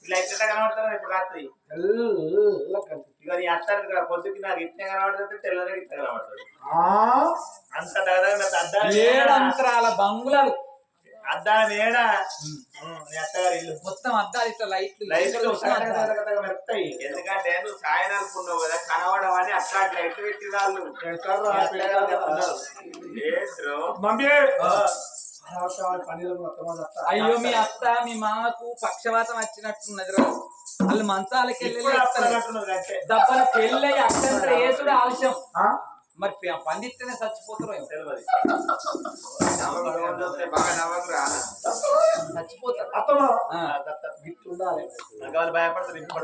ఇలా ఎట్లా కనబడతారు ఇప్పుడు రాత్రి ఇక నీ అత్తారు పొద్దుకి నాకు ఇట్లా కనబడుతుంది తెల్లగా ఇట్లా కనబడుతుంది అంత ఏడంతరాల బంగుళాలు అద్దాల మేడ నీ అత్తగారి ఇల్లు మొత్తం అద్దాలు ఇట్లా లైట్లు మెరుతాయి ఎందుకంటే నువ్వు సాయనాలుకున్నావు కదా కనబడమని అట్లా లైట్ పెట్టి వాళ్ళు అయ్యో మీ అత్త మీ మామకు పక్షవాతం వచ్చినట్టున్నది వాళ్ళు మంచాలకి వెళ్ళి దెబ్బల పెళ్ళి అక్కడ వేసుడు ఆలస్యం మరి పండిస్తేనే చచ్చిపోతారు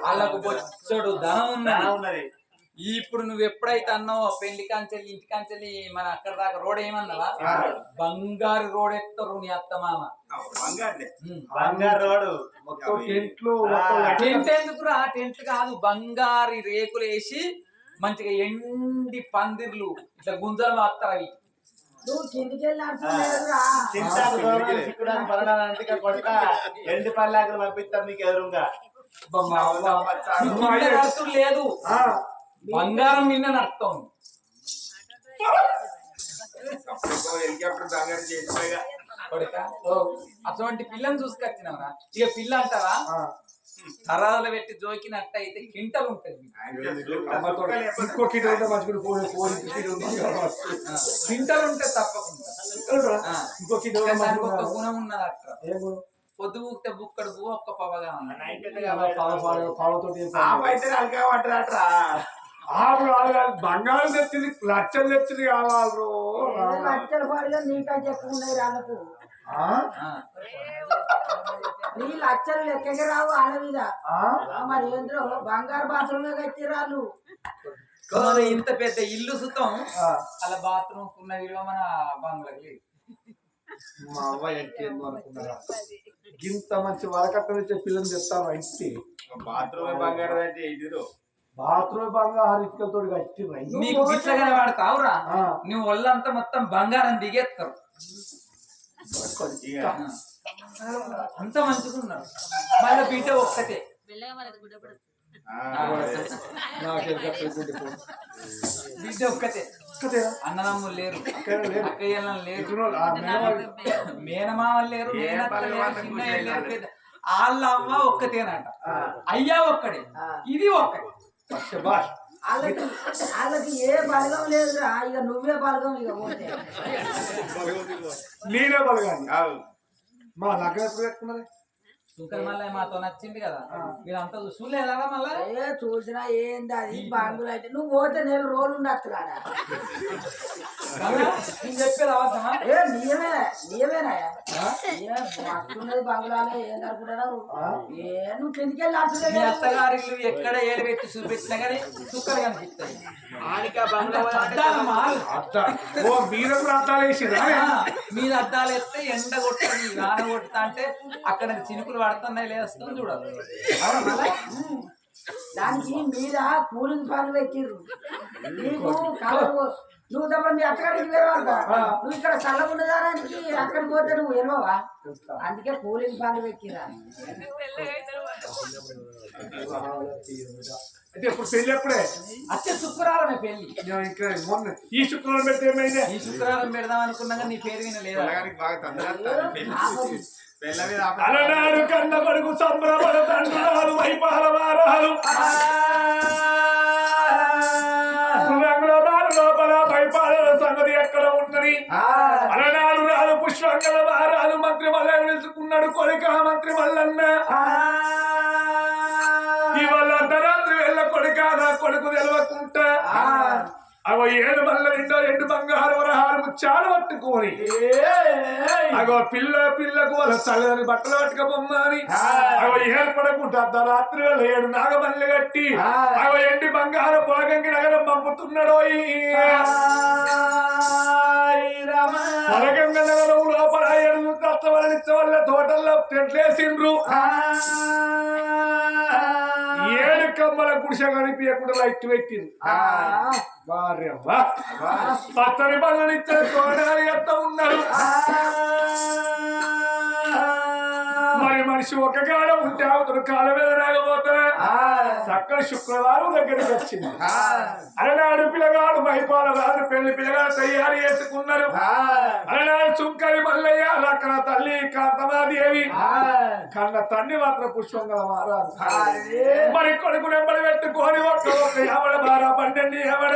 వాళ్ళకు బొచ్చడు ధనం ఉన్నది. ఇప్పుడు నువ్వు ఎప్పుడైతే అన్నావు పెళ్లి కాంచెల్లి ఇంటి కాంచెల్లి మన అక్కడ దాకా రోడ్ ఏమన్నావా బంగారు రోడ్ ఎత్తారు నీ అత్త మామ బంగారు టెంట్ ఎందుకురా టెంట్ కాదు బంగారు రేకులు వేసి మంచిగా ఎండి పందిర్లు ఇట్లా గుంజలు మాత్తారు అవి ఎండి పల్లెకి పంపిస్తాం మీకు ఎదురుగా లేదు బంగారం నిన్న నడుస్తాం అటువంటి పిల్లని చూసుకొచ్చినవరా ఇక పిల్ల అంటారా తరాలు పెట్టి జోకినట్టు అయితే కింటలు ఉంటుంది కింటలు ఉంటే తప్పకుండా ఇంకొక గుణం ఉన్నది అట్లా పొద్దు ఊకితే బుక్కడు పువ్వు ఒక్క పవగా బంగారు తెచ్చింది లక్షలు తెచ్చింది కావాలి లక్షల పాడుగా నీకా చెప్పుకున్నాయి రాళ్ళకు నీ లక్షలు లెక్కకి రావు వాళ్ళ మీద మరి ఏంద్రో బంగారు బాత్రూమ్ కట్టి రాళ్ళు ఇంత పెద్ద ఇల్లు సుతం అలా బాత్రూమ్ ఉన్న విలువ మన బంగ్లాకి లేదు. మా అవ్వ ఎక్కేందో అనుకున్నారా ఇంత మంచి వరకట్ట వచ్చే పిల్లలు చెప్తారు ఇంటి బాత్రూమ్ బంగారు అంటే ఇదిరో బాత్రూమ్ బంగారు ఇటుకలతో కట్టి నీకు గిట్లగా వాడతావురా నువ్వు ఒళ్ళంతా మొత్తం బంగారం దిగేస్తారు అంత మంచిగా ఉన్నారు మళ్ళీ బీట ఒక్కటే బిడ్డ ఒక్కతే అన్నదమ్ములు లేరు అక్కయ్యలు లేరు మేనమామలు లేరు వాళ్ళ అమ్మ ఒక్కతేనట అయ్యా ఒక్కడే ఇది ఒక్కడే వాళ్ళకి ఏ బలగం లేదురా ఇక నువ్వే బలగం ఇక పోతే నేనే బలగాని మా లగ్నం ఎప్పుడు పెట్టుకున్నది శంకర్ మళ్ళీ మాతో నచ్చింది కదా మీరు అంతా చూడలేదా మళ్ళా ఏ చూసినా ఏంది అది బాంగులు అయితే నువ్వు పోతే నేను రోజు ఉండొచ్చురా నేను చెప్పేది అవసరమా ఏ నీయమేనా వస్తున్నది బంగులాలే ఏం అనుకుంటున్నావు ఏ నువ్వు కిందికి వెళ్ళి మీ అత్తగారి ఇల్లు ఎక్కడ ఏలు పెట్టి చూపించినా కానీ చుక్కలు కనిపిస్తాయి మీద అద్దాలు ఎత్తే ఎండ కొట్టది వాన కొడతా అంటే అక్కడ చినుకులు పడుతున్నాయి లేస్తుంది చూడాలి దానికి మీద కూలింగ్ ఫ్యాన్ పెట్టిర్రు నీకు కలర్ నువ్వు తప్ప మీ అక్కడికి వేరేవాళ్ళ నువ్వు ఇక్కడ చల్లకుండదానికి అక్కడికి పోతే నువ్వు ఎనవా అందుకే కూలింగ్ ఫ్యాన్ పెట్టిరా అయితే ఇప్పుడు పెళ్లి ఎప్పుడే వచ్చే శుక్రవారమే పెళ్లి మొన్న ఈ శుక్రవారం పెడితే ఏమైంది ఈ శుక్రవారం పెడదాం అనుకున్నాగా నీ పేరు వినలేదు అలనాడు కన్న కొడుకు సంబరపడ తండ్రులు వైపాల వారాలు రంగుల లోపల వైపాల సంగతి ఎక్కడ ఉన్నది అలనాడు రాదు పుష్పంగల వారాలు మంత్రి మల్ల వెలుసుకున్నాడు కొడుక మంత్రి మల్లన్న ఇవాళ అర్ధరాత్రి వెళ్ళ కొడుక నా కొడుకు తెలవకుంటా అగో ఏడు మల్ల నిండా ఎండు బంగారు వరహాలు ముచ్చాలు పట్టుకోని అగో పిల్లకు వాళ్ళ చల్లని బట్టలు పట్టుకపోమ్మని అగో ఏర్పడకుండా అర్ధరాత్రి వేళ 7 నాగమల్లి కట్టి అగో ఎండి బంగారు పొలగంగి నగరం పంపుతున్నాడో పొలగంగ నగరం లోపల 7 కష్టవలనిచ్చ వాళ్ళ తోటల్లో టెంట్లేసిండ్రు 7 కమ్మల గుడిసె కనిపించకుండా లైట్ పెట్టింది పచ్చని పనులనిచ్చే తోడాలు ఎంత ఉన్నారు మరి మనిషి ఒక కాడ ఉంటే అవతల కాల మీద రాకపోతే చక్కని శుక్రవారం దగ్గరికి వచ్చింది. అలనాడు పిల్లగాడు మైపాల రాజు పెళ్లి పిల్లగాడు తయారు చేసుకున్నారు. అలనాడు చుంకరి మల్లయ్య అక్కడ తల్లి కాంతమాదేవి కన్న తండ్రి మాత్రం పుష్పంగల మారారు. మరి కొడుకు నెంబడి పెట్టుకొని ఒక్క ఎవడ బారా 12 ఎవడ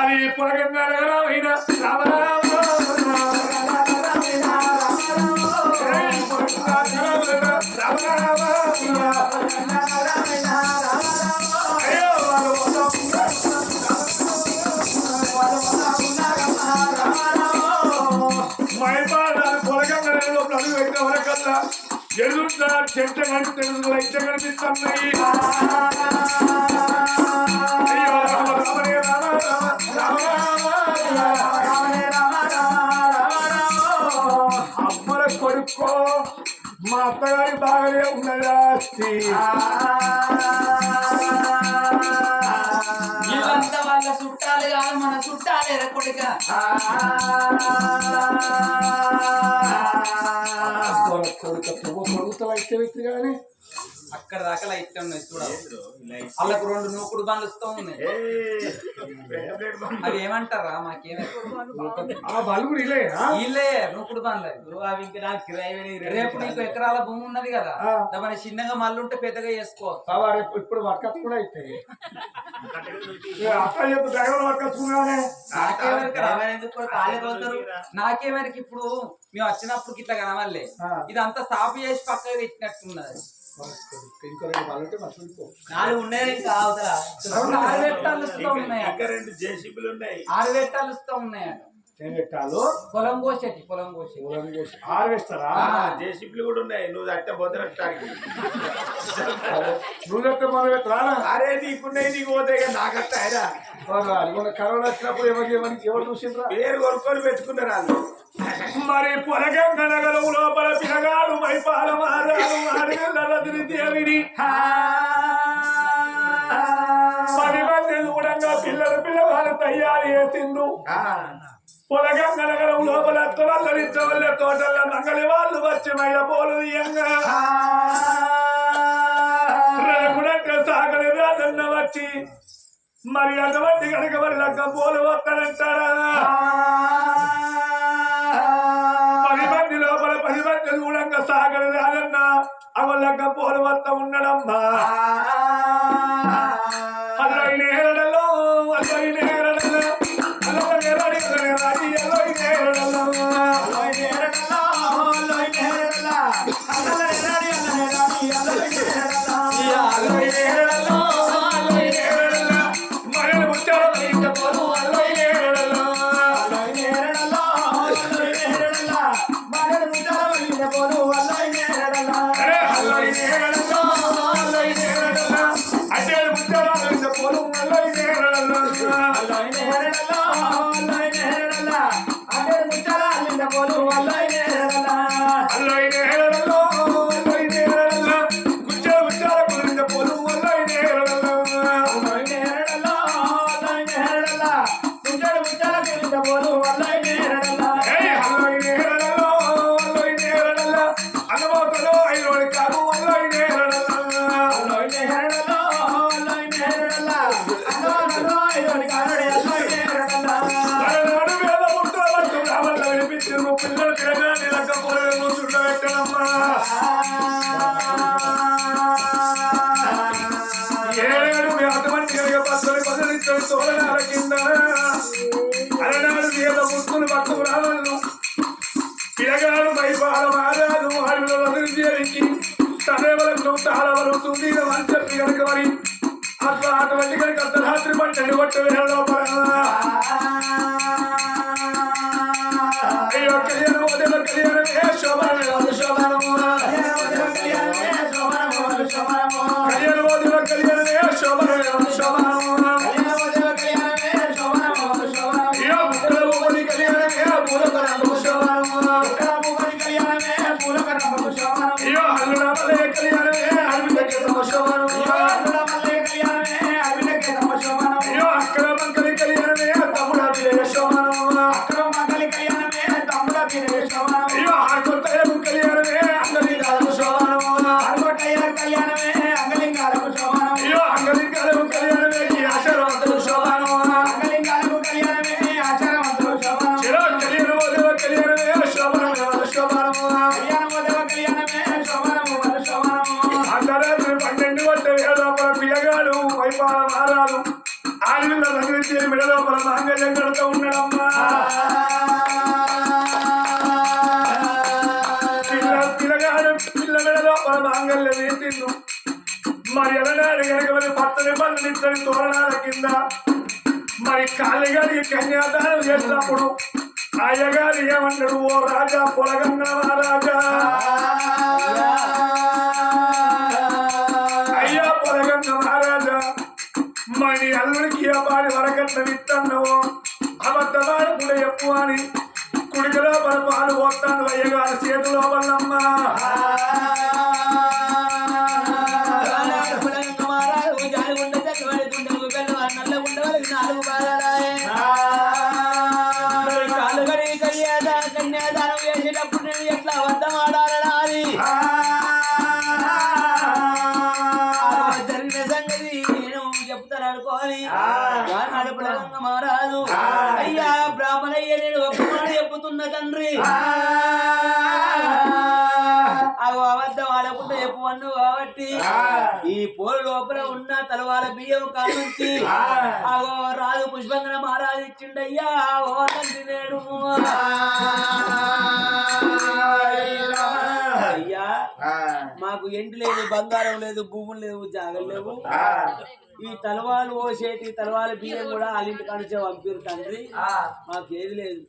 అది పొలగంగా అయినా ఎదురుగా చెంట కానీ తెలుగు అయితే కనిపిస్తున్నాయి. అమ్మల కొడుకో మా అత్తగారి బాగానే ఉన్నది ఆస్తి. వీళ్ళంతా వాళ్ళ చుట్టాలు కాదు మన చుట్టాలే కొడుక. కొడుకులు అయితే వ్యక్తి కానీ అక్కడ దాకా లైట్ ఉన్నాయి చూడాలి. వాళ్ళకు 2 నూకుడు బండ్లు ఇస్తూ ఉన్నాయి. అవి ఏమంటారా మాకేమే బలుగుడు వీళ్ళే నూకుడు బండ్లు. అవి ఇంకా నాకు కిరాయి రేపు నీకు ఎకరాల భూమి ఉన్నది కదా, మన చిన్నగా మళ్ళీ ఉంటే పెద్దగా చేసుకో. ఇప్పుడు వర్కర్స్ కూడా అవుతాయి. అక్క చెప్పు డ్రైవర్ వర్కర్స్ నాకేమరికి ఇప్పుడు మేము వచ్చినప్పుడు ఇట్లా కనవాలే ఇదంతా సాఫ్ చేసి పక్కగా పెట్టినట్టున్నది. నాలుగు ఉన్నాయి ఇంకా 6 వెట్టాలు ఇస్తూ ఉన్నాయి. 2 జేసీబీలు ఉన్నాయి. 6 వెట్టాలు ఇస్తూ ఉన్నాయట. పొలం కోసేటి పొలం కోసి 6 వేస్తారా? జేసీబీలు కూడా ఉన్నాయి. నువ్వు అట్టే పోతే నువ్వు మొదలు పెట్టరా? అరే నీకున్నాయి నీకు పోతే నాకట్ట అయినా కరోనా వచ్చినప్పుడు ఎవరు చూసిండ్రా? పేరు కొనుక్కొని పెట్టుకున్నారు వాళ్ళు. మరి పొలగంగ నగరం లోపల పిల్లగాడు మైపాల మారాడు అడగలరదిని దేవిని 10 మంది చూడంగా పిల్లవాళ్ళు తయారు చేసిండు. పొలగంగ నగరం లోపల తొలల్ల తోటల మంగళి వాళ్ళు వచ్చి మైల పోలు తీయంగా రఘుడంటే సాగలి రాజన్న వచ్చి మరి అటువంటి కనుక మరి లగ్గ పోలు వస్తానంటారా? 10 మంది లోపల 10 మంది చూడంగా సాగలి రాజన్న అవలగ్గ పోలు వస్తా ఉండడమ్మా. అల్లయినేరడలో అల్లయినేరడలో అల్లయినేరడి రాజీ అల్లయినేరడలో అల్లయినేరడలో అల్లయినేరడల అల్లయినేరడి అల్లయినేరడి అల్లయినేరడల అల్లయినేరడలో అల్లయినేరడల మరణ ముచ్చట ఇంత పోలు అల్లయినేరడలో అల్లయినేరడలో అల్లయినేరడల మరణ ముచ్చట ఇంత పోలు అల్లయినేరడల అరే అల్లయినేరడలో అల్లయినేరడల అదే ముచ్చట ఇంత పోలు అల్లయినేరడల అల్లయినేరడలో అల్లయినేరడల అదే ముచ్చట ఇంత పోలు అల్లయినేరడల అల్లయినేరడలో అల్లయినేరడల ముచ్చట ఇంత పోలు అల్లయినేరడల అల్లయినేరడలో అల్లయినేరడల ముచ్చట ఇంత పోలు అల్లయినేరడల ఏయ్ అల్లయినేరడలో అల్లయినేరడల అనుమతులు ఐరోడి కాదు అల్లయినేరడల అల్లయినేరడలో అల్లయినేరడల అనుమతులు ఐరోడి కాదు అల్లయినేరడల అలనాడు వేద ముద్ర వస్తు రావల్ల వినిపించు పిల్లలు తిరగాని లక్క పోలను చుట్టబెట్టడమ్మా. 7 అటువంటి కలిగ పద్ధతి తోలనాల కింద అలనాడు వేద ముద్దులు పట్టుకు రావళ్ళు పిలగాడు మైపాల మారాదు అడవిలో వదిలికి తనేవలకు తాళవలుతుంది అని చెప్పి కనుక మరి అట్లా అటువంటి కనుక అర్ధరాత్రి పంటని కొట్టు లోపల అయ్యో కళ్యాణం ఉదయం కళ్యాణమే శోభనము శోభనము కళ్యాణం ఉదయం కళ్యాణమే శోభనము శోభనము అయ్యో పూలముని కళ్యాణమే పూలకరము శోభనము అయ్యో హల్లురామలే కళ్యాణమే అర్విందకేతము శోభనము అయ్యో అక్రమంకలి కళ్యాణమే తమ్ముడ విలయ శోభనము అయ్యో ఆకొత్తయము కళ్యాణమే అందరి కళ్యాణమే అంగలింగాలకు శోభనం అయ్యో అంగలింగాలకు కళ్యాణమే ఈ ఆశీర్వాదం శోభనం అంగలింగాలకు కళ్యాణమే ఆచారవంతులు శోభనం చిరో కళ్యాణమో దేవ కళ్యాణమే శోభనమే వాళ్ళ శోభనము కళ్యాణమో దేవ కళ్యాణమే శోభనము వాళ్ళ శోభనము అర్ధరాత్రి 12 గంటల వేళలోపల పిల్లగాడు వైపాల మారాలు ఆడవిల్ల తగిలించి మెడలోపల మాంగళ్యం కడుతూ ఉన్నాడమ్మా పిల్లగాడు పిల్ల మెడలోపల మాంగళ్యం వేసిండు మరి ఎలనాడు కనుక మరి పచ్చని పళ్ళు నిచ్చని తోరణాల కింద మరి కాళ్ళగారికి కన్యాదానం చేసినప్పుడు అయ్యగారు ఏమన్నాడు ఓ రాజా పొలగంగ మహారాజా అయ్యా పొలగంగ మహారాజా మరి అల్లుడికి ఏ పాడి వరకట్నం ఇస్తున్నావో అబద్ధమాడు కూడా చెప్పు అని కుడికలో పాలు పోతాను అయ్యగారు చేతిలో వల్లమ్మా కన్యాదానం చేసేటప్పుడు నేను ఎట్లా అబద్ధం ఆడాలని జరిగిన సంగతి నేను చెప్తాను అనుకోని నడుపులంగా మారాదు అయ్యా బ్రాహ్మణయ్య నేను ఒక్క మాట చెప్పుతున్నా తండ్రి అవి అబద్ధం ఆడకుండా చెప్పమన్ను కాబట్టి ఈ పోరు లోపల ఉన్న తలవాల బియ్యం కానుంచి అగో రాజు పుష్పంగన మహారాజు ఇచ్చిండయ్యా ఓ తండ్రి నేడు అయ్యా మాకు ఎండి లేదు బంగారం లేదు భూములు లేవు జాగలు లేవు ఈ తలవాలు ఓసేటి తలవాల బియ్యం కూడా వాళ్ళింటి కానించే పంపిరు తండ్రి మాకేది లేదు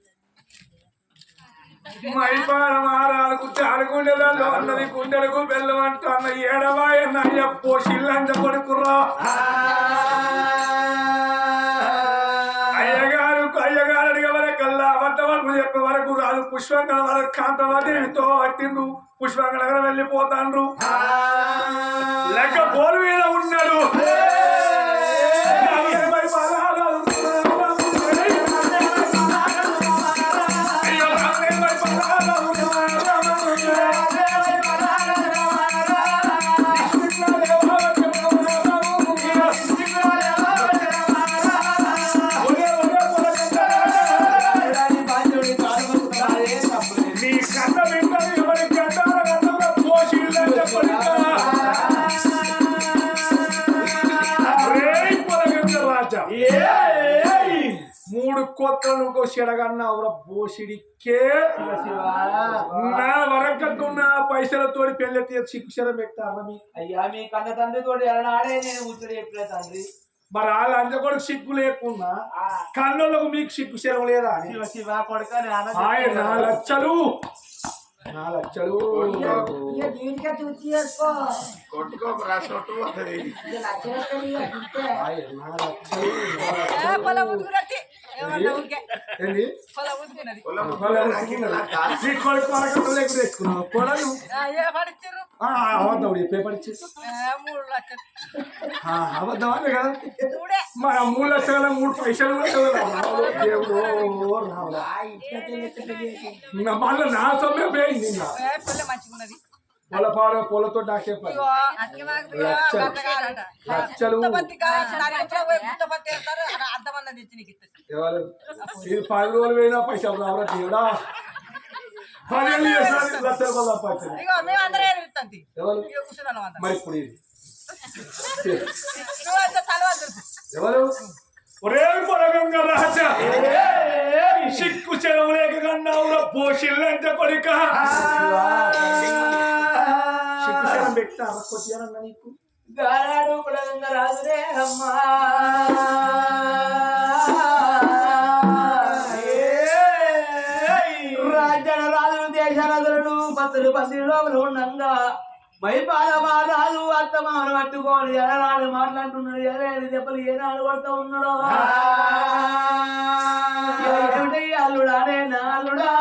మైపాల మహారాజుకు చాలుగుండెలలో అన్నది గుండెలకు బెల్లం అంటున్న ఏడవాయన్న అయ్యప్పో శిల్లంజ కొడుకురా అయ్యగారు అడిగే వరకల్లా అబద్ధవరకు చెప్పే వరకు రాదు పుష్పంగళ వరకు కాంతవాదితో పట్టిండు పుష్పంగళ దగ్గర వెళ్ళిపోతాండ్రు లెక్క పోరు మీద ఉన్నాడు మూడు కోట్లను చెడగన్నావురా బోసిడికే నా వరకట్టున్న పైసలతో పెళ్ళెత్తి శిక్షణ పెట్టారా అయ్యా మీ కన్న తండ్రితో ఆడే నేను ముచ్చట చెప్పిన తండ్రి మరి వాళ్ళ అంత కూడా సిగ్గు లేకున్నా కన్నులకు మీకు సిగ్గు సెలవు లేదా శివ కొడుక 4 లక్షలు 4 లక్షలు దీనికే చూసి చేసుకో కొట్టుకోరా చుట్టూ పోతుంది పేపర్ అబద్ధమే కదా మా 3 లక్షల 3 పైసలు మళ్ళీ నా సొమ్మే పోయింది పూలతో నాకే లక్షలు ఇది 10 రోజులు పోయినా పైసలు రావరా దేవుడా 10 లక్షలు సంపాదించారు మరి ఇప్పుడు ఇది ఎవరు ఒరే పొలగంగ రాజా సిక్కు చెలవు లేక కన్నావురా పోషిల్లంట కొడుక సిక్కు చెలం పెట్టా కొట్టానన్నా నీకు గారాడు పొలగంగ రాజురే అమ్మా రాజ్యాల రాజులు దేశాల రాజులను పత్రులు లోపల ఉండంగా మైపాల రాజు అత్తమాను పట్టుకొని ఎలాడు మాట్లాడుతున్నాడు ఎలాంటి దెబ్బలు ఏనాడు కొడుతూ ఉన్నాడు ఏమిటి అల్లుడానే నా అల్లుడా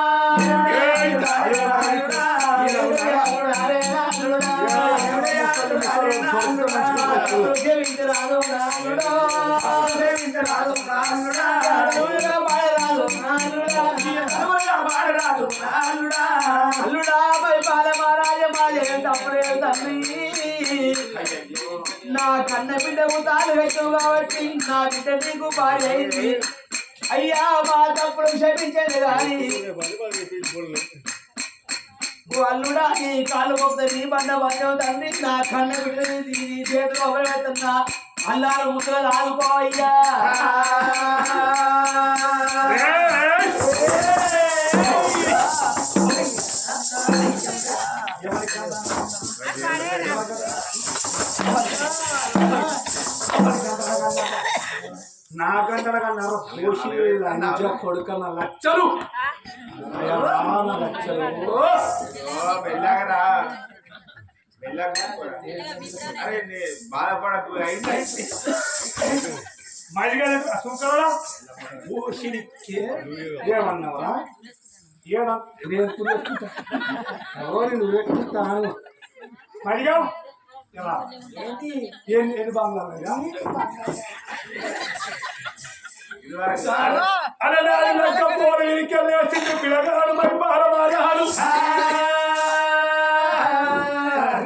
అల్లుడా మైపాల మహారాజ మాదే తప్పుడే తండ్రి నా కన్న బిడ్డకు తాను పెట్టు కాబట్టి నా బిడ్డ నీకు భార్య అయింది అయ్యా మా తప్పుడు క్షమించండి కానీ అల్లుడా నీ కాలు గొప్ప నీ బండ బంధం తండ్రి నా కన్న బిడ్డ చేతులు ఒకరెడుతున్నా అల్లారు ముక్కలు ఆదుకోవయ్యా నాకంటే పోషి లంజ కొడుకన్న లచ్చలు లచ్చలు వెళ్ళాగరా అరే బాధపడకు మరిగా చూసుకోవడా పోషిని ఏమన్నావా ఏడా నేను ఎవరు నువ్వు ఎక్కుతాను మరిగా ఏంటి బాగున్నా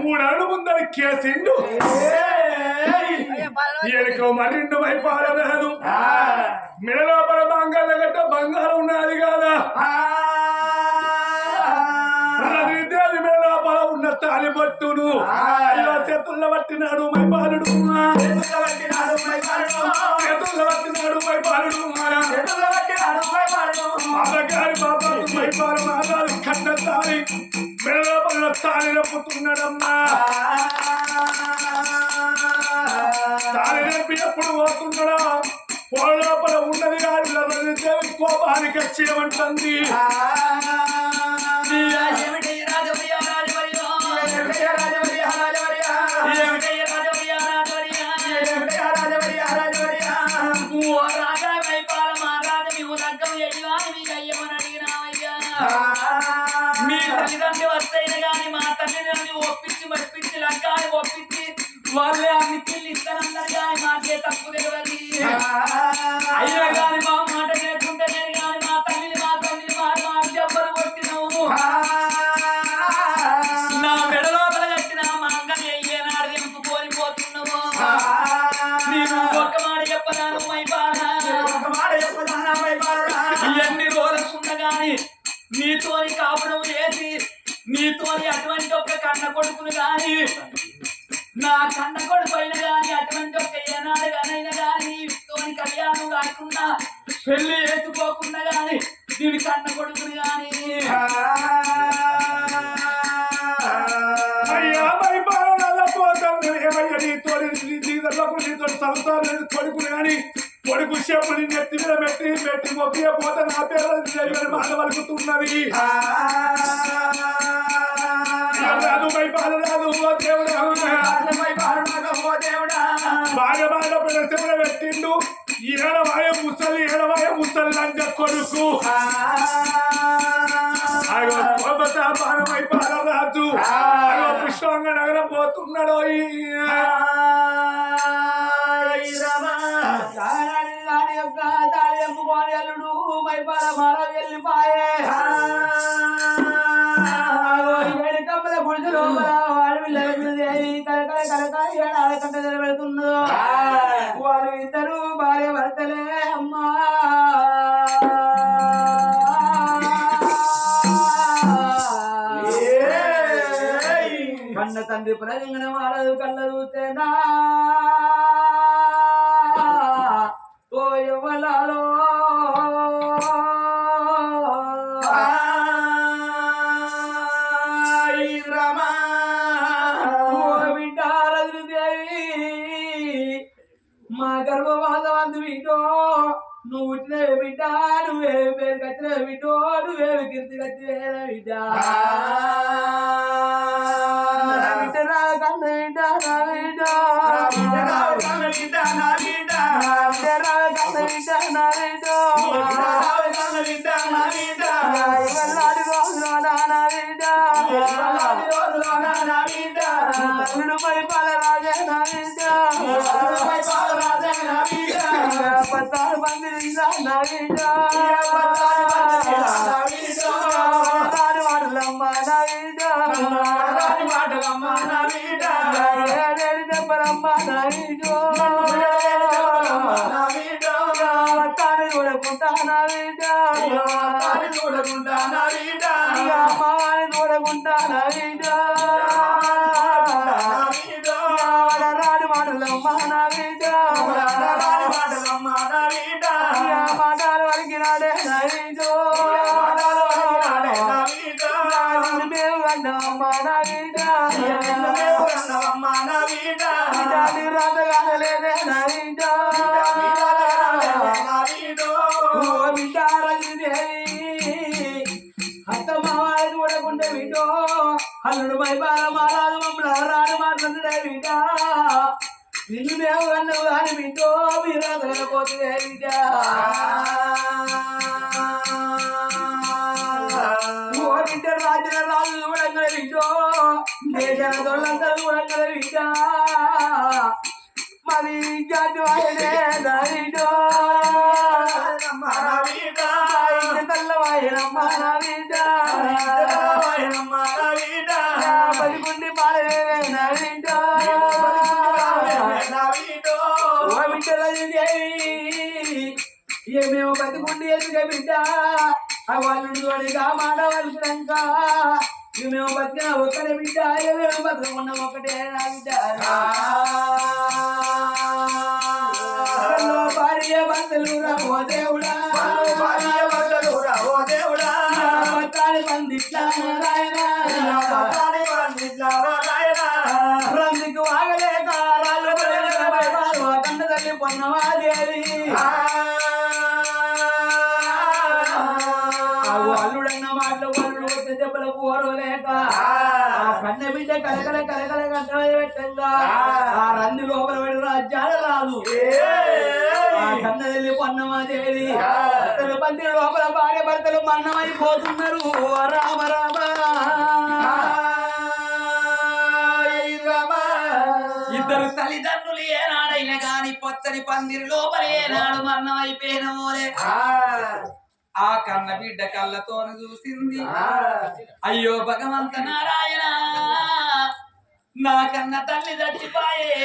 మూడాడు ముందర కేసిండు ఎనుకో మరిండు వైపారలేదు మెడలోపల బంగారు గట్ట బంగారం ఉన్నది కాదా దేవి మెడలోపల ఉన్న తాలి పట్టును అయ్యో చేతుల్లో పట్టినాడు మైపాలుడు చేతుల్లో పట్టినాడు మైపాలుడు అమ్మగారి బాబాకు మైపాలు మాదాలు కన్న తాలి మెడలోపల తాలి నప్పుతున్నాడమ్మా తాలి నప్పి ఎప్పుడు పోతున్నాడా పోల లోపల ఉన్నది కాదు దేవి కోపానికి వచ్చేయమంటుంది మీ తల్లిదండ్రులు వస్తైన గాని మా తల్లిదండ్రులు ఒప్పించి మప్పించి లంకాన్ని ఒప్పించి వాళ్ళే అన్ని పిల్లి ఇస్తానన్నారు కానీ మాకే తప్పు తెలియదు అయినా కానీ మా మాట లేకుంటే నేను కానీ మా తల్లిని మా దెబ్బలు కొట్టినావు నా మెడ లోపల కట్టిన మంగని అయ్యేనాడు నింపుకొని పోతున్నావు నీకు ఒక్క మాట చెప్పదాను ఇవన్నీ రోజులుండ గాని నీతోని కాపురం చేసి నీతోని అటువంటి ఒక్క కన్న కొడుకును గాని నా కన్న కొడుకు అయిన గాని అటువంటి ఒక్క ఏనాడు గానైనా గాని నీతోని కళ్యాణం కాకుండా పెళ్లి వేసుకోకుండా గాని దీని కన్న కొడుకుని గాని కొడుకుని కానీ కొడుకు చెప్పుని నెత్తి మీద పెట్టి మొక్కే పోతే నా పేరు మాట వలుకుతున్నది రాదు మైపాలు రాదు ఓ దేవుడా బాగా బాగా పెద్ద పెట్టిండు ఏడవాయ ముసలి లంజ కొడుకు మైపాల రాజు పుష్పంగ నగరం పోతున్నాడు మైపాల మహారాజు వెళ్ళిపోయే కమ్మల గుడిసి లోపల కలకంట నిలబెడుతున్నారు వాళ్ళు ఇద్దరు భార్య భర్తలే అమ్మా కన్న తండ్రి ప్రజంగన మారదు కళ్ళ చూస్తేనా ఓ యవ్వలాలో మా గర్భవాదవంతు బిడ్డో నువ్వు పుట్టిన బిడ్డ నువ్వే పేరు కట్టిన బిడ్డో నువ్వే కీర్తి కట్టిన బిడ్డ బిడ్డ కన్న బిడ్డ నా బిడ్డ కన్న బిడ్డ నా బిడ్డ కన్న బిడ్డ నా బిడ్డ కన్న బిడ్డ నా బిడ్డ ఇవల్లాడి రోజులో నా బిడ్డ ఇవల్లాడి రోజులో నా బిడ్డ మైపాల రాజే నా బిడ్డ మైపాల రాజే నా బిడ్డ పత్తారు మంది నా బిడ్డ పత్తారు మాటలమ్మ నా బిడ్డ మాటలమ్మ నా బిడ్డ చెప్పలమ్మ నావిడో తాను చూడకుండా నావిడో చూడకుండా నా వీడ అమ్మవారిని చూడకుండా నావిడో రాడు మాటలమ్మ నావిడో మాటలమ్మ నా వీడ మాటలు వలికినాడే నావిడో నా వీడ మేము అన్నమ్మ నావిడో అన్నవమ్మ నా వీడ రాతగానలేదే నావిడో నా వీడో అత్త మావాయి చూడకుండా వింటో అల్లుడు మైపాల మారాదు మమ్మల్ని రాడు మాట్లాడే వింటా నిన్ను మేము అన్నవు అని వింటో మీరు అదలపోతే వింటా ఓ వింట రాజుల రాజు చూడంగా వింటో దేశాల దొల్లంతా చూడంగా వింటా మరి జాతి వాయనే దారిటో నా వీడ తెల్లవాయనమ్మ నా వీడ నా వీడ పలికుండి పాలే నా వీడ నా వీడో ఓ బిడ్డల ఏమేమో బతికుండి ఎదుగా బిడ్డ ఆ వాళ్ళు మాట వలుకున్నాక మేము బతికిన ఒక్కడే బిడ్డ ఏమేమో బతుకున్నాం ఒకటే నా బిడ్డ భార్య భర్తలు ఓ దేవుడా భార్య భర్తలు ఓ దేవుడా భర్తాన్ని పందిట్లా నారాయణ రందికి వాగలేక రాళ్ళు కన్న తల్లి పొన్నమాదేవి అల్లుడన్న మాటలు వాళ్ళు వచ్చే దెబ్బలకు ఓరలేక కన్న బిడ్డ కలకల కలకల కట్టలు పెట్టంగా ఆ రంది లోపల పడి రాజ్యాలు రాదు ఆ కన్న తల్లి పొన్నమాదేవి భర్తలు పందిరి లోపల భార్య భర్తలు మన్నమైపోతున్నారు రామ రామ ఇద్దరు తల్లిదండ్రులు ఏనాడైనా గాని పొచ్చని పందిరి లోపల ఏనాడు మరణం అయిపోయిన మోలే ఆ కన్న బిడ్డ కళ్ళతోను చూసింది అయ్యో భగవంత నారాయణ నా కన్న తల్లి చచ్చిపాయే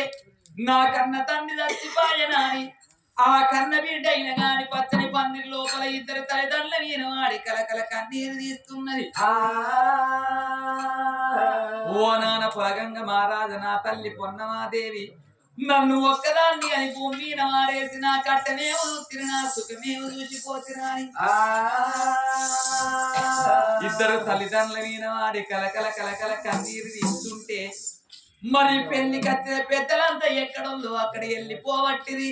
నా కన్న తండ్రి చచ్చిపాయే నాని ఆ కన్న బిడ్డ అయిన గాని పచ్చని పందిరి లోపల ఇద్దరు తల్లిదండ్రుల వీణ వాడి కలకల కన్నీరు తీస్తున్నది ఓ నాన్న పొలగంగ మహారాజ నా తల్లి పొన్నమాదేవి నన్ను ఒక్కదాన్ని అని భూమి మీద మారేసి నా కట్టమేమో చూసిరి నా సుఖమేమో చూసిపోతిరాని ఇద్దరు తల్లిదండ్రుల మీద వాడి కలకల కలకల కన్నీరు తీస్తుంటే మరి పెళ్లికి వచ్చిన పెద్దలంతా ఎక్కడుందో అక్కడ వెళ్ళిపోవట్టిది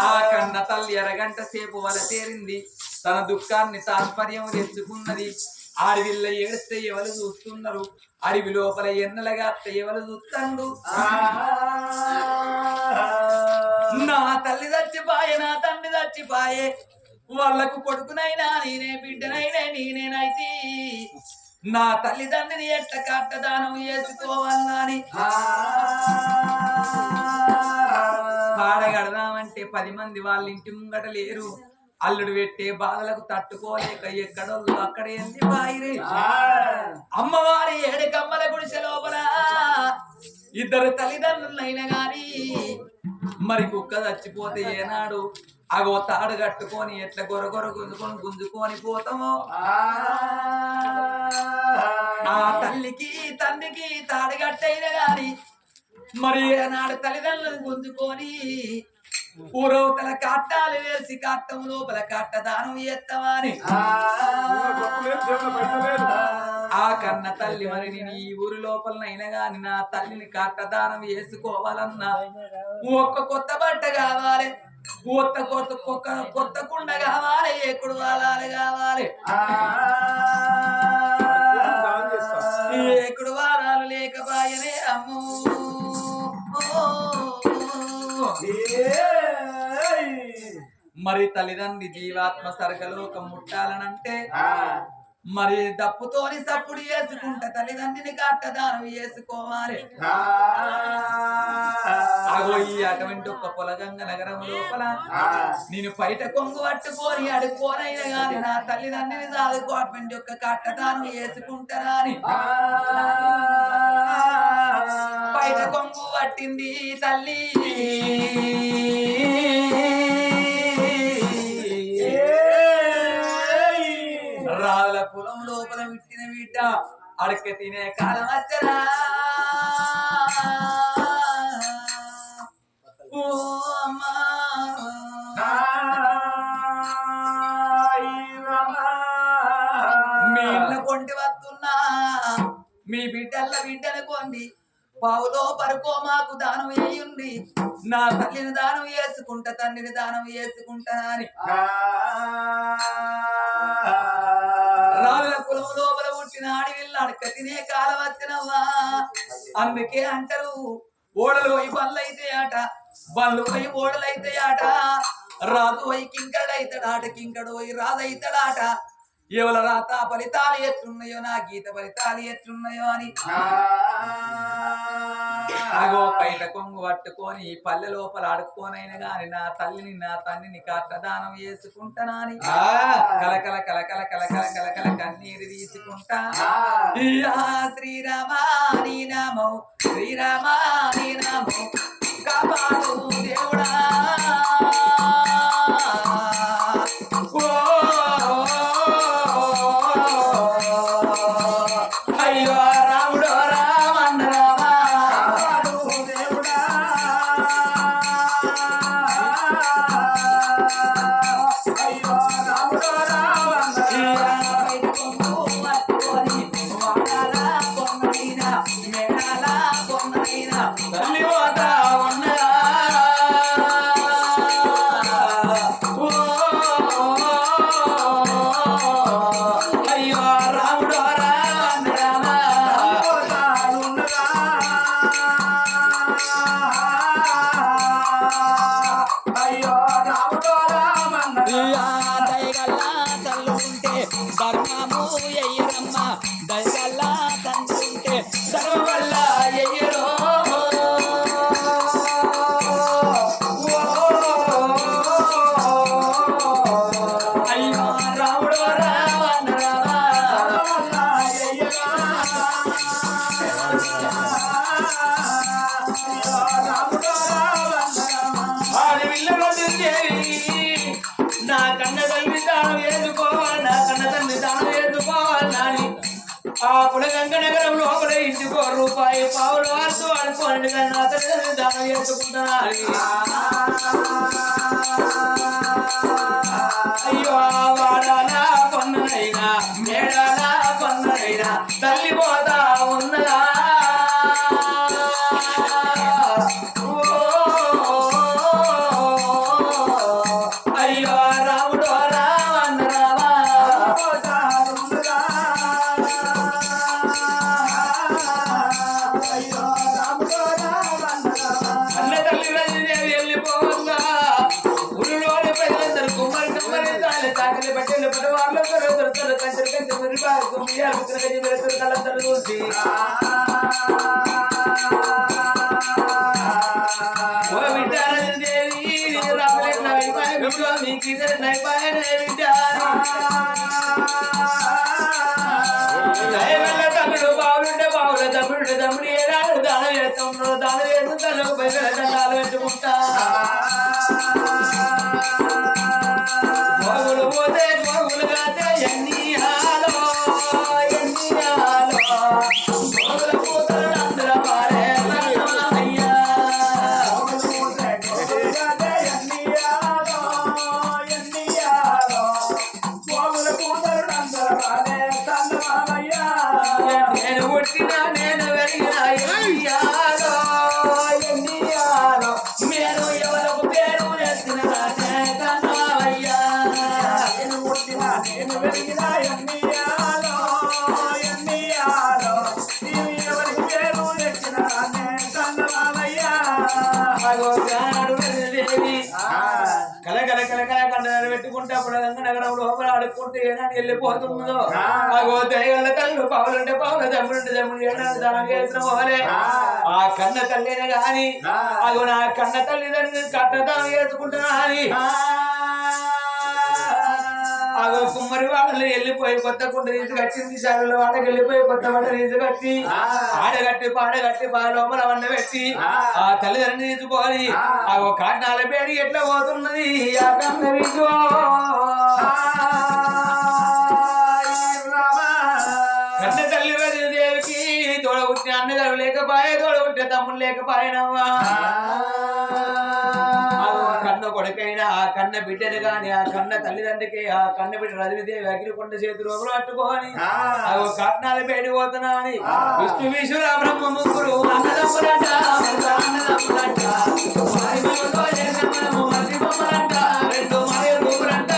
ఆ కన్న తల్లి అరగంట సేపు వల తేరింది తన దుఃఖాన్ని తాత్పర్యం తెచ్చుకున్నది అడవిలో ఏడిస్తే ఎవరు చూస్తున్నారు అడవి లోపల ఎన్నెలగా ఎవరు చూస్తాడు నా తల్లి చచ్చిపాయే నా తండ్రి చచ్చిపాయే వాళ్ళకు కొడుకునైనా నేనే బిడ్డనైనా నేనేనైతే నా తల్లిదండ్రిని ఎట్లా కట్టదానం చేసుకోవాలని పాడగడదామంటే 10 మంది వాళ్ళ ఇంటి ముంగట లేరు అల్లుడు పెట్టే బాధలకు తట్టుకోలేక ఎక్కడోళ్ళు అక్కడ వెళ్ళి బాయిరే అమ్మవారి 7 కమ్మల గుడిసె లోపల ఇద్దరు తల్లిదండ్రులైనా గాని మరి కుక్క చచ్చిపోతే ఏనాడు అగో తాడు కట్టుకొని ఎట్లా గొరగొర గుంజుకొని పోతామో ఆ తల్లికి తండ్రికి తాడు కట్టైన గాని మరి ఏనాడు తల్లిదండ్రులను గుంజుకొని ఊరవతల కట్టాలు వేసి కట్టం లోపల కట్టదానం చేస్తామని ఆ కన్న తల్లి మరి నేను ఈ ఊరి లోపలనైనా గాని నా తల్లిని కట్టదానం వేసుకోవాలన్నా ఒక్క కొత్త బట్ట కావాలి కొత్త కుండ కావాలి ఎప్పుడు వాడాలి కావాలి ఎప్పుడు వాడాలి లేకపోయనే అమ్మో మరి తల్లిదండ్రి జీవాత్మ సర్గలోకం ముట్టాలనంటే మరి దప్పుతోని సప్పుడు చేసుకుంటే తల్లిదండ్రిని కట్టదానం చేసుకోవాలి అగో ఈ అటువంటి ఒక్క పొలగంగ నగరం లోపల నేను బయట కొంగు పట్టుకొని అడుక్కోనైనా గాని నా తల్లిదండ్రిని సాదుకో అటువంటి ఒక్క కట్టదానం చేసుకుంటారా అని బయట కొంగు పట్టింది తల్లి రాళ్ళ పొలం లోపల విట్టిన బిడ్డ అడక తినే కాలం వచ్చరా ఓ అమ్మా మీ ఇళ్ళ కొంటి వస్తున్నా మీ బిడ్డను కొండి పావులో పరుకో మాకు దానం వేయుండి నా తల్లిని దానం వేసుకుంటా తండ్రిని దానం వేసుకుంటా అని రాళ్ళ కులం లోపల పుట్టిన ఆడివిల్ల అడక తినే కాలం వచ్చినవా అందుకే అంటారు ఓడలు పోయి బళ్ళు అయితే ఆట బళ్ళు పోయి ఓడలు అయితే ఆట రాజు పోయి కింకడైతాడాట కింకడు పోయి రాజు అవుతాడాట ఎవల రాత ఫలితాలు ఎట్లున్నాయో నా గీత ఫలితాలు ఎట్లున్నాయో అని అగో పైట కొంగు పట్టుకొని పల్లె లోపల ఆడుకోనైనా గాని నా తల్లిని నా తండ్రిని కాట్రదానం చేసుకుంటానా అని కలకల కలకల కలకల కలకల కన్నీరు తీసుకుంటా శ్రీరామా నీ నామం శ్రీరామా నీ నామం కాపాడు దేవుడా అయ్యో రాముడు రామన్న రామా దేవుడా అయ్యో రాముడు ధర్మము ఎయ్యరమ్మ దయగల్లా తండ్రి ఉంటే ధర్మం వల్ల ఎయ్యరో అయ్యో రాముడు రావణ నా కన్న తల్లి దానం వేసుకోవాలి నా కన్న తల్లి దానం వేసుకోవాలని ఆ పులగంగ నగరం లోపల ఇంటికో రూపాయి పావులు వాడుతూ అనుకోండి కానీ నా తల్లి దానం వేసుకుంటున్నాను అయ్యో వాడాలా కొన్నైనా మేడాలా కొన్నైనా తల్లి పోతా ఉన్నదా అయ్యో రాముడు రావణ రామా అన్న తల్లి వెళ్ళిపోవద్దా ఊరిలోని ప్రజలందరూ కుమ్మరి కమ్మరి తాళి తాకలి పట్టెలు పడవాళ్ళు దొరుకుతారు కంచెలు కంచె మురిపారు కుమ్మియాలు కుక్కరగజి వెళ్తారు కళ్ళందరూ చూసి ఓ విద్యాదేవి మీకు ఇద్దరు నైపాయన తమ్ముడు బావులుంటే బావుల తమ్ముడు తమ్ముడు ఏడాడు దానం చేస్తున్నాడు దానం చేస్తూ తల్లకు పైసలు దండాలు పెట్టుకుంటా బాగులు పోతే బాగులు కాతే ఎన్ని హాలో బాగుల పోతాడు అందరూ పారే అయ్యా నేను పుట్టినా నేను వెలిగినా ఎన్నియాలో నేను ఎవరికి పేరు ఎత్తిన కన్నవయ్యా నేను పుట్టినా నేను వెలిగినా ఎన్నియాలో నేను ఎవరికి పేరు ఎత్తిన కన్నవయ్యా దేవి కలకల కలకల కండలు పెట్టుకుంటే అప్పుడు నగరం లోపల ఆడుకుంటే ఏనాడు వెళ్ళిపోతుందో అగో దయగల తల్లు పావులుంటే పావుల దమ్ముడుంటే దమ్ముడు ఏనాడు దానం చేసిన పోలే ఆ కన్న తల్లినే గాని అగో నా కన్న తల్లిదండ్రులు కట్ట దానం చేసుకుంటున్నా అని అగో కుమ్మరి వాళ్ళని వెళ్ళిపోయి కొత్త కుండ తీసుకొచ్చింది చదువుల వాడకి వెళ్ళిపోయి కొత్త వంట తీసుకొచ్చి ఆడగట్టి పాడగట్టి లోపల వండ పెట్టి ఆ తల్లిదండ్రులు తీసుకొని అగో కాట్నాల పేడి ఎట్లా పోతున్నది ఆ కన్న విజు కన్న తల్లి దేవికి తోడబుట్టిన అన్నగారు లేకపాయే తోడబుట్టిన తమ్ముడు లేకపాయనవ్వా కన్న కొడుకైనా ఆ కన్న బిడ్డను గాని ఆ కన్న తల్లిదండ్రికి ఆ కన్న బిడ్డ రజనీదేవి అగ్నికొండ చేతి రోజులు పట్టుకొని కట్నాల పేడి పోతున్నా అని విష్ణు విశ్వర బ్రహ్మ ముగ్గురు అన్నదమ్ములంట అన్నదమ్ములంట రెండు మాయ రూపులంట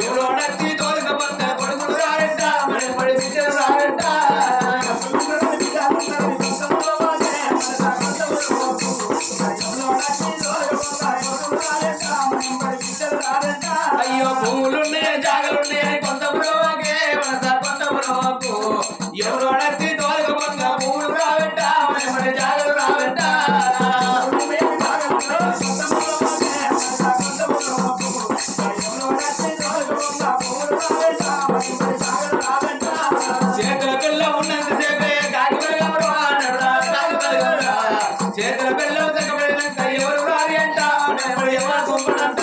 ఎవరో నచ్చి తోలుకపోతే కొడుకులు రారంట మరి పడి బిడ్డలు రారంట అయ్యో భూములున్నాయి జాగలున్నాయని కొంత బ్రోకే మనస కొంత బ్రోకు ఎవరో నచ్చి తోలుకపోతే భూములు రావంట మరి పడి జాగలు రావంట చేతుల పిల్ల ఉన్నంత సేపే కాకిపడగవరా చేతుల పిల్ల తగ్గబడినాక ఎవరు రారి అంట ఎవరు గుంపడంట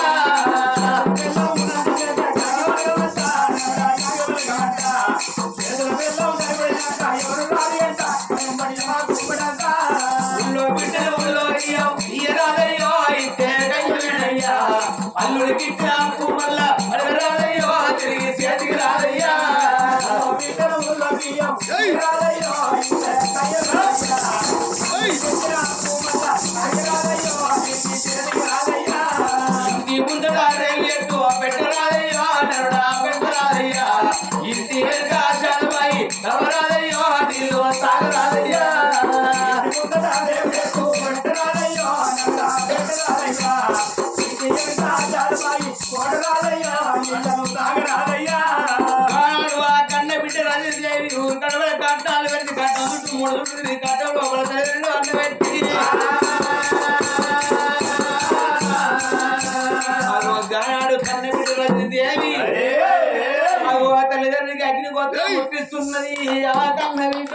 ఊళ్ళో బిడ్డలు ఊళ్ళో అయ్యో ఇయ్యరాదయ్యో అయితే కయ్యా అల్లుడికి నాకు మళ్ళా అడగరాదయ్యో తిరిగి చేతికి రాదయ్యా ఇంటి ముందట రేపు పెట్టరాదయ్యో నరుడా పెట్టరాదయ్యా ఇంటి వెనుక చదవాయి నవరాదయ్యో నీళ్ళు తాగరాదయ్యా కన్న బిడ్డ రాజేదేవి కడవల కట్టాలు పెట్టి కట్టం చుట్టూ మూడు చుట్టూ కట్టం లోపల తల్లిదండ్రులు అన్న పెట్టి గానాడు కన్న బిడ్డ రాజేదేవి తల్లిదండ్రులకి అగ్ని గోత్రం ముట్టిస్తున్నది ఆ కన్న బిడ్డ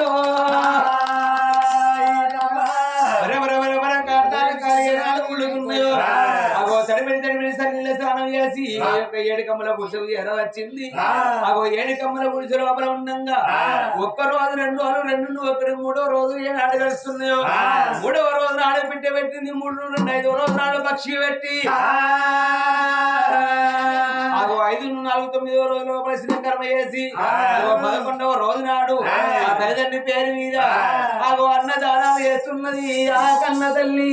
స్నానం చేసి ఏడు కమ్మల గుడిసెలు ఎరవచ్చింది అగో ఏడు కమ్మల గుడిసె లోపల ఉండంగా ఒక్క రోజు 2 రోజులు 2 ఒకటి 3వ రోజు ఏనాడు గడుస్తున్నాయో 3వ రోజు నాడు బిడ్డ పెట్టింది 3 నుండి 5వ రోజు నాడు పక్షి పెట్టి అగో 5 నుండి 4 9వ రోజు లోపల శ్రీకర్మ చేసి 11వ రోజు నాడు ఆ తల్లిదండ్రి పేరు మీద అగో అన్నదానం చేస్తున్నది ఆ కన్న తల్లి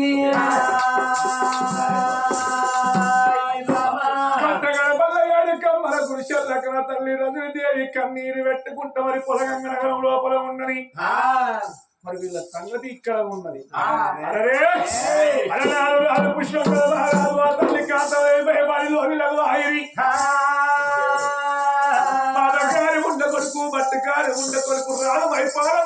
గుడిసెల్లకన తల్లి రజనీదేవి కన్నీరు పెట్టుకుంటా మరి పొలగంగ నగరం లోపల ఉన్నది మరి వీళ్ళ సంగతి ఇక్కడ ఉన్నది అలనాడు పుష్పంగా తల్లి కాతలోని ఆయిరి బాధకారి ఉండ కొడుకు బట్టకారి ఉండ కొడుకు రాదు మైపాల